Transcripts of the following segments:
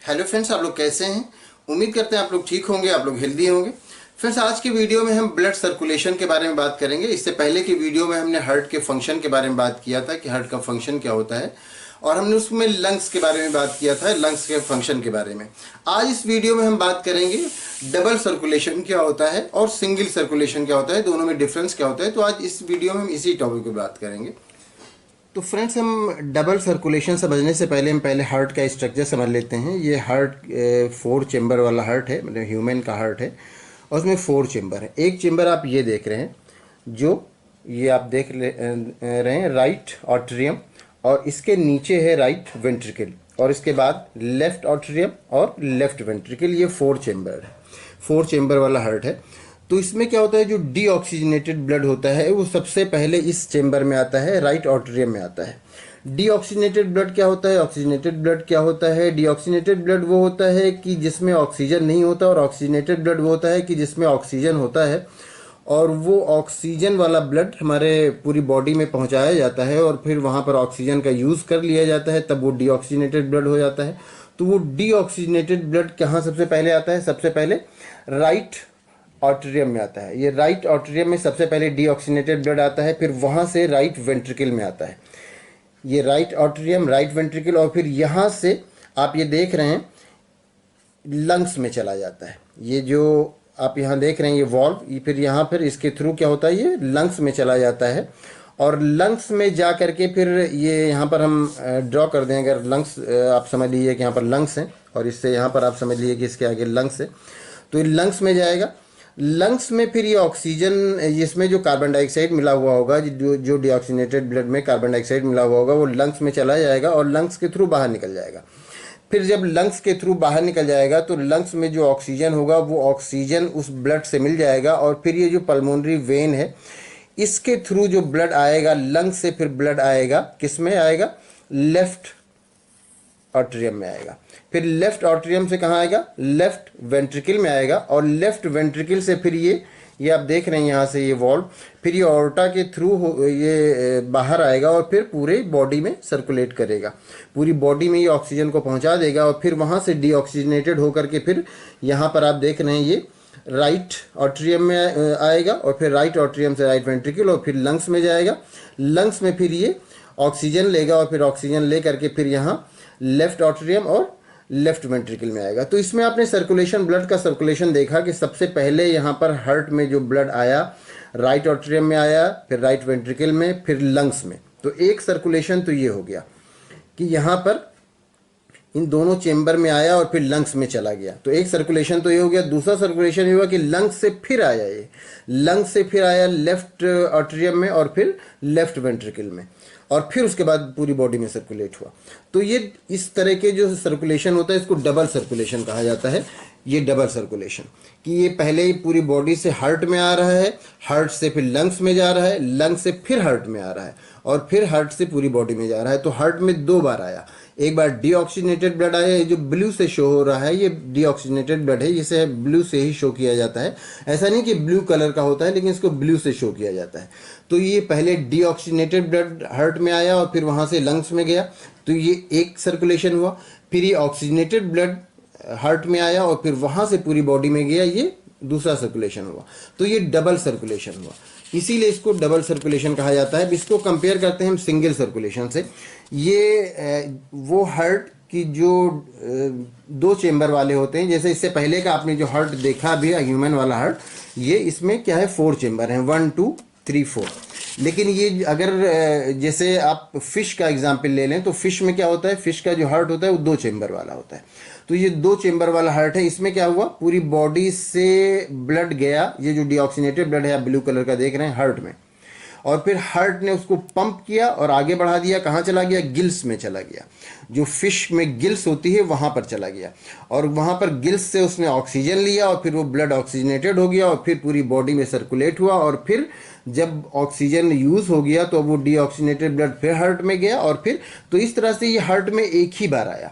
Hello friends, आप लोग कैसे हैं। उम्मीद करते हैं आप लोग ठीक होंगे, आप लोग हेल्दी होंगे। फ्रेंड्स, आज की वीडियो में हम ब्लड सर्कुलेशन के बारे में बात करेंगे। इससे पहले की वीडियो में हमने हार्ट के फंक्शन के बारे में बात किया था कि हार्ट का फंक्शन क्या होता है, और हमने उसमें लंग्स के बारे में बात किया था, लंग्स के फंक्शन के बारे में। आज इस वीडियो में हम बात करेंगे डबल सर्कुलेशन क्या होता है और सिंगल सर्कुलेशन क्या होता है, दोनों में डिफरेंस क्या होता है। तो आज इस वीडियो में हम इसी टॉपिक पर बात करेंगे। तो फ्रेंड्स, हम डबल सर्कुलेशन समझने से पहले हम हार्ट का स्ट्रक्चर समझ लेते हैं। ये हार्ट 4 चेंबर वाला हार्ट है, मतलब ह्यूमन का हार्ट है, और उसमें 4 चेंबर है। एक चेंबर आप ये देख रहे हैं, जो ये आप देख रहे हैं राइट ऑट्रियम, और इसके नीचे है राइट वेंट्रिकल, और इसके बाद लेफ्ट ऑट्रियम और लेफ्ट वेंट्रिकल। ये 4 चेंबर है, 4 चेंबर वाला हार्ट है। तो इसमें क्या होता है, जो डीऑक्सीजनेटेड ब्लड होता है वो सबसे पहले इस चेंबर में आता है, राइट ऑट्रियम में आता है। डीऑक्सीजनेटेड ब्लड क्या होता है, ऑक्सीजनेटेड ब्लड क्या होता है। डीऑक्सीजनेटेड ब्लड वो होता है कि जिसमें ऑक्सीजन नहीं होता, और ऑक्सीजनेटेड ब्लड वो होता है कि जिसमें ऑक्सीजन होता है, और वो ऑक्सीजन वाला ब्लड हमारे पूरी बॉडी में पहुंचाया जाता है, और फिर वहाँ पर ऑक्सीजन का यूज़ कर लिया जाता है, तब वो डीऑक्सीजनेटेड ब्लड हो जाता है। तो वो डीऑक्सीजनेटेड ब्लड कहाँ सबसे पहले आता है, सबसे पहले राइट ऑट्रियम में आता है। ये राइट ऑट्रियम में सबसे पहले डीऑक्सीजनेटेड ब्लड आता है, फिर वहाँ से राइट वेंट्रिकल में आता है। ये राइट ऑट्रियम, राइट वेंट्रिकल, और फिर यहाँ से आप ये देख रहे हैं लंग्स में चला जाता है। ये जो आप यहाँ देख रहे हैं ये वॉल्व, ये फिर यहाँ फिर इसके थ्रू क्या होता है, ये लंग्स में चला जाता है, और लंग्स में जा करके फिर ये यहाँ पर हम ड्रॉ कर दें। अगर लंग्स आप समझ लीजिए कि यहाँ पर लंग्स हैं, और इससे यहाँ पर आप समझ लीजिए कि इसके आगे लंग्स है, तो ये लंग्स में जाएगा। लंग्स में फिर ये ऑक्सीजन, जिसमें जो कार्बन डाइऑक्साइड मिला हुआ होगा, जो डीऑक्सीजनेटेड ब्लड में कार्बन डाइऑक्साइड मिला हुआ होगा, वो लंग्स में चला जाएगा और लंग्स के थ्रू बाहर निकल जाएगा। फिर जब लंग्स के थ्रू बाहर निकल जाएगा तो लंग्स में जो ऑक्सीजन होगा वो ऑक्सीजन उस ब्लड से मिल जाएगा, और फिर ये जो पल्मोनरी वेन है इसके थ्रू जो ब्लड आएगा लंग्स से, फिर ब्लड आएगा किस में आएगा, लेफ्ट ऑट्रियम में आएगा। फिर लेफ्ट ऑट्रियम से कहाँ आएगा, लेफ्ट वेंट्रिकल में आएगा, और लेफ्ट वेंट्रिकल से फिर ये आप देख रहे हैं यहाँ से ये वॉल्व, फिर ये ऑर्टा के थ्रू ये बाहर आएगा, और फिर पूरे बॉडी में सर्कुलेट करेगा, पूरी बॉडी में ये ऑक्सीजन को पहुँचा देगा, और फिर वहाँ से डीऑक्सीजनेटेड होकर के फिर यहाँ पर आप देख रहे हैं ये राइट ऑट्रियम में आएगा, और फिर राइट ऑट्रियम से राइट वेंट्रिकल, और फिर लंग्स में जाएगा। लंग्स में फिर ये ऑक्सीजन लेगा, और फिर ऑक्सीजन ले करके फिर यहाँ लेफ्ट ऑट्रियम और लेफ्ट वेंट्रिकल में आएगा। तो इसमें आपने सर्कुलेशन, ब्लड का सर्कुलेशन देखा कि सबसे पहले यहाँ पर हार्ट में जो ब्लड आया राइट ऑट्रियम में आया, फिर राइट वेंट्रिकल में, फिर लंग्स में। तो एक सर्कुलेशन तो ये हो गया कि यहाँ पर इन दोनों चेंबर में आया और फिर लंग्स में चला गया, तो एक सर्कुलेशन तो ये हो गया। दूसरा सर्कुलेशन ये हुआ कि लंग्स से फिर आया, ये लंग्स से फिर आया लेफ्ट ऑट्रियम में और फिर लेफ्ट वेंट्रिकल में, और फिर उसके बाद पूरी बॉडी में सर्कुलेट हुआ। तो ये इस तरह के जो सर्कुलेशन होता है इसको डबल सर्कुलेशन कहा जाता है। ये डबल सर्कुलेशन कि ये पहले ही पूरी बॉडी से हार्ट में आ रहा है, हार्ट से फिर लंग्स में जा रहा है, लंग्स से फिर हार्ट में आ रहा है, और फिर हार्ट से पूरी बॉडी में जा रहा है। तो हार्ट में 2 बार आया, एक बार डीऑक्सीजनेटेड ब्लड आया, ये जो ब्लू से शो हो रहा है ये डीऑक्सीजनेटेड ब्लड है, इसे ब्लू से ही शो किया जाता है। ऐसा नहीं कि ब्लू कलर का होता है, लेकिन इसको ब्लू से शो किया जाता है। तो ये पहले डीऑक्सीजनेटेड ब्लड हार्ट में आया और फिर वहाँ से लंग्स में गया, तो ये एक सर्कुलेशन हुआ। फिर ये ऑक्सीजनेटेड ब्लड हार्ट में आया और फिर वहाँ से पूरी बॉडी में गया, ये दूसरा सर्कुलेशन हुआ। तो ये डबल सर्कुलेशन हुआ, इसीलिए इसको डबल सर्कुलेशन कहा जाता है। इसको कंपेयर करते हैं हम सिंगल सर्कुलेशन से। ये वो हार्ट की जो 2 चेंबर वाले होते हैं, जैसे इससे पहले का आपने जो हार्ट देखा भी ह्यूमन वाला हार्ट, ये इसमें क्या है 4 चेंबर हैं, 1 2 3 4। लेकिन ये अगर जैसे आप फिश का एग्जाम्पल ले लें तो फिश में क्या होता है, फिश का जो हार्ट होता है वो 2 चेंबर वाला होता है। तो ये 2 चेंबर वाला हार्ट है। इसमें क्या हुआ, पूरी बॉडी से ब्लड गया, ये जो डीऑक्सीजनेटेड ब्लड है आप ब्लू कलर का देख रहे हैं हार्ट में, और फिर हार्ट ने उसको पंप किया और आगे बढ़ा दिया। कहाँ चला गया, गिल्स में चला गया, जो फिश में गिल्स होती है वहाँ पर चला गया, और वहाँ पर गिल्स से उसने ऑक्सीजन लिया, और फिर वो ब्लड ऑक्सीजनेटेड हो गया, और फिर पूरी बॉडी में सर्कुलेट हुआ, और फिर जब ऑक्सीजन यूज़ हो गया तो वो डीऑक्सीजनेटेड ब्लड फिर हार्ट में गया, और फिर तो इस तरह से ये हार्ट में एक ही बार आया,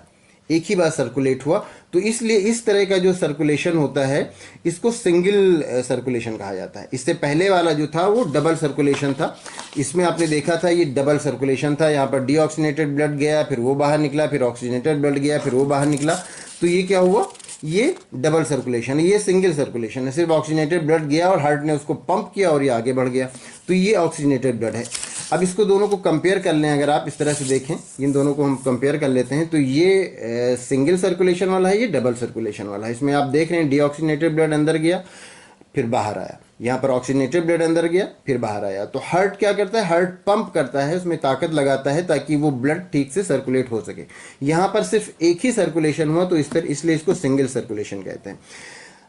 एक ही बार सर्कुलेट हुआ। तो इसलिए इस तरह का जो सर्कुलेशन होता है इसको सिंगल सर्कुलेशन कहा जाता है। इससे पहले वाला जो था वो डबल सर्कुलेशन था। इसमें आपने देखा था ये डबल सर्कुलेशन था, यहाँ पर डीऑक्सीजनेटेड ब्लड गया फिर वो बाहर निकला, फिर ऑक्सीजनेटेड ब्लड गया फिर वो बाहर निकला। तो ये क्या हुआ, ये डबल सर्कुलेशन है, ये सिंगल सर्कुलेशन है, सिर्फ ऑक्सीजनेटेड ब्लड गया और हार्ट ने उसको पंप किया और ये आगे बढ़ गया, तो ये ऑक्सीजनेटेड ब्लड है। अब इसको दोनों को कंपेयर कर लें, अगर आप इस तरह से देखें, इन दोनों को हम कंपेयर कर लेते हैं, तो ये सिंगल सर्कुलेशन वाला है, ये डबल सर्कुलेशन वाला है। इसमें आप देख रहे हैं डीऑक्सीजनेटेड ब्लड अंदर गया फिर बाहर आया, यहाँ पर ऑक्सीजनेटेड ब्लड अंदर गया फिर बाहर आया। तो हार्ट क्या करता है, हार्ट पंप करता है, उसमें ताकत लगाता है ताकि वो ब्लड ठीक से सर्कुलेट हो सके। यहाँ पर सिर्फ एक ही सर्कुलेशन हुआ, तो इसलिए इसको सिंगल सर्कुलेशन कहते हैं।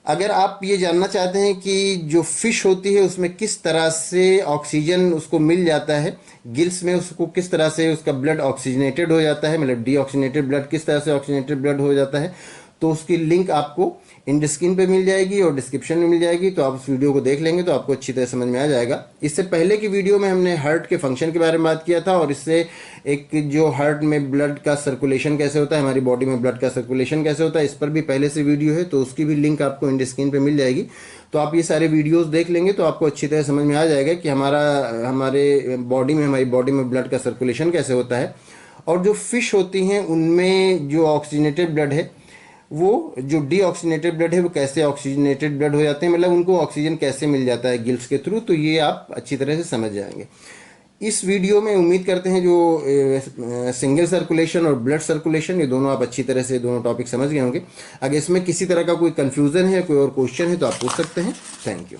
अगर आप ये जानना चाहते हैं कि जो फिश होती है उसमें किस तरह से ऑक्सीजन उसको मिल जाता है, गिल्स में उसको किस तरह से उसका ब्लड ऑक्सीजनेटेड हो जाता है, मतलब डीऑक्सीजनेटेड ब्लड किस तरह से ऑक्सीजनेटेड ब्लड हो जाता है, तो उसकी लिंक आपको इन स्क्रीन पे मिल जाएगी और डिस्क्रिप्शन में मिल जाएगी। तो आप उस वीडियो को देख लेंगे तो आपको अच्छी तरह समझ में आ जाएगा। इससे पहले की वीडियो में हमने हार्ट के फंक्शन के बारे में बात किया था, और इससे एक जो हार्ट में ब्लड का सर्कुलेशन कैसे होता है, हमारी बॉडी में ब्लड का सर्कुलेशन कैसे होता है, इस पर भी पहले से वीडियो है, तो उसकी भी लिंक आपको इन स्क्रीन पे मिल जाएगी। तो आप ये सारे वीडियोस देख लेंगे तो आपको अच्छी तरह समझ में आ जाएगा कि हमारी बॉडी में ब्लड का सर्कुलेशन कैसे होता है। और जो फिश होती हैं उनमें जो ऑक्सीजनेटेड ब्लड है, वो जो डीऑक्सीजनेटेड ब्लड है वो कैसे ऑक्सीजनेटेड ब्लड हो जाते हैं, मतलब उनको ऑक्सीजन कैसे मिल जाता है गिल्स के थ्रू, तो ये आप अच्छी तरह से समझ जाएंगे। इस वीडियो में उम्मीद करते हैं जो सिंगल सर्कुलेशन और ब्लड सर्कुलेशन, ये दोनों आप अच्छी तरह से दोनों टॉपिक समझ गए होंगे। अगर इसमें किसी तरह का कोई कंफ्यूजन है, कोई और क्वेश्चन है तो आप पूछ सकते हैं। Thank you.